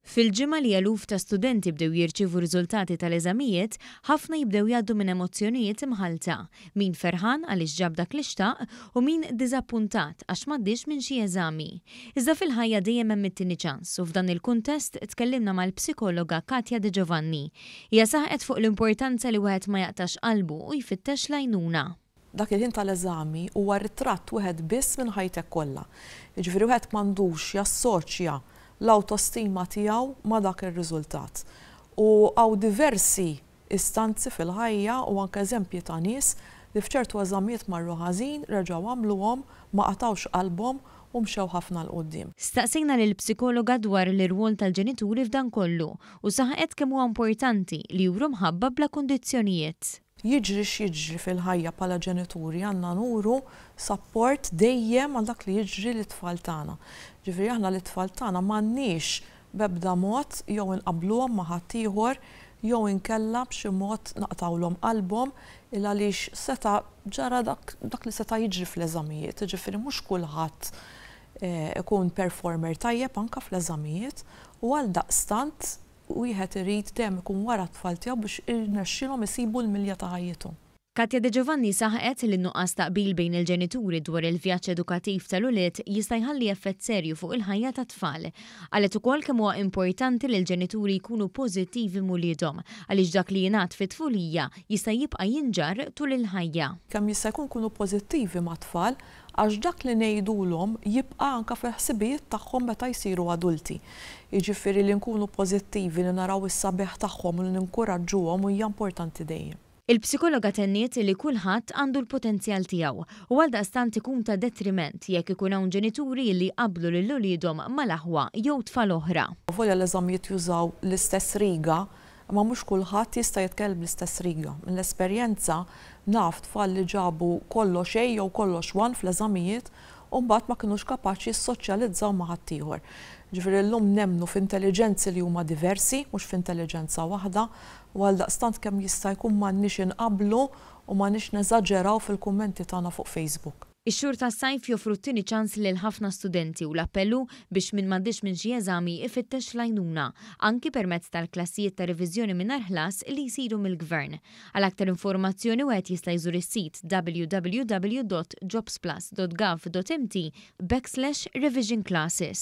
Fil-ġimgħa li eluf ta' studenti bdew jirċievu riżultati tal-eżamijiet, ħafna jibdew jgħaddu minn emozzjonijiet imħalta. Min ferħan għaliex ġab dak li xtaq u min diżappuntat għax m'għaddiex minn xi eżami. Iżda fil-ħajja dejjem hemm it-tieni ċans u f'dan il-kuntest tkellimna mal-psikologa Katja De Giovanni. Hija saħqet fuq l-importanza li wieħed ma jaqtax qalbu u jfittex l-għajnuna. Dak il-ħin tal-eżami huwa ritratt wieħed biss minn ħajtek kollha. Jiġifieri wieħed m'għandux jassoċja l-autostima tiegħu ma' dak ir-riżultat. U hawn diversi istanzi fil-ħajja u anke eżempji ta' nies li f'ċertu eżamijiet marru ħażin, reġgħu għamluhom, ma qatawx qalbhom u mxew ħafna l qudiem. Staqsejna lill-psikologa dwar l-irwol tal-ġenituri f'dan kollu u saħqet kemm huwa importanti li juru mħabba bla kundizzjonijiet. Jiġri x'jiġri fil-ħajja bħala ġenituri għandna nuru support dejjem għal dak li jiġri lit-tfal tagħna. Ġifieri aħna lit-tfal tagħna m'għandniex b'ebda mod jew inqabbluhom ma' ħadd ieħor jew inkella b'xi mod naqtawlhom qalbhom il għaliex seta' ġara dak li seta' jiġri fl-eżamijiet. Ġifieri mhux kulħadd ikun performer tajjeb anke fl-eżamijiet u għaldaqstant wieħed irid dejjem ikun wara t-tfal tiegħu biex irnexxilhom isibu l-milja ta' ħajjithom. Katja De Giovanni saħqet li n-nuqqas taqbil bejn il-ġenituri dwar il-vjaġġ edukattiv tal-ulied jista' jħalli effett serju fuq il-ħajja tat-tfal. Qalet ukoll kemm huwa importanti li l-ġenituri jkunu pożittivi muliedhom għaliex dak li jingħad fit-tfulija jista' jibqa' jinġar tul il-ħajja. Kemm jista' jkunu pożittivi mat-tfal għax dak li ngħidulhom jibqa' anke fil-ħsibijiet tagħhom meta jsiru adulti. Jiġifieri li nkunu pożittivi li naraw is-sabiħ tagħhom u li ninkoraġġuhom hija importanti dejjem. Il-psikologa tenniet li kulħadd għandu l-potenzjal tiegħu u għaldaqstant ikun ta' detriment jekk ikun hawn ġenituri li qablu lil uliedhom mal-aħwa jew tfal oħra. Volja l-eżamijiet jużaw l-istess riga, ma mhux kulħadd jista' jitkellem l-istess riga. Mill-esperjenza naf tfal li ġabu kollox xejn jew kollox wan fl-eżamijiet u mbagħad ma kinux kapaċi jissoċjalizzaw ma' ħadd ieħor. Ġifieri llum nemmnu f'intelligenzi li huma diversi, mhux f'intelligenza waħda, u għaldaqstant kemm jista' jkun m'għandniex inqabblu u m'għandniex neżaġġeraw fil-kummenti tagħna fuq Facebook. Ix-xhur tas-sajf joffru t-tieni ċans lil ħafna studenti u l-appellu biex min m'għaddix minn xi eżami ifittex l-għajnuna, anki permezz tal-klassijiet ta' reviżjoni mingħajr ħlas li jsiru mill-Gvern. Għal aktar informazzjoni wieħed jista' jżur is-sit www.jobsplus.gov.mt/revision classes.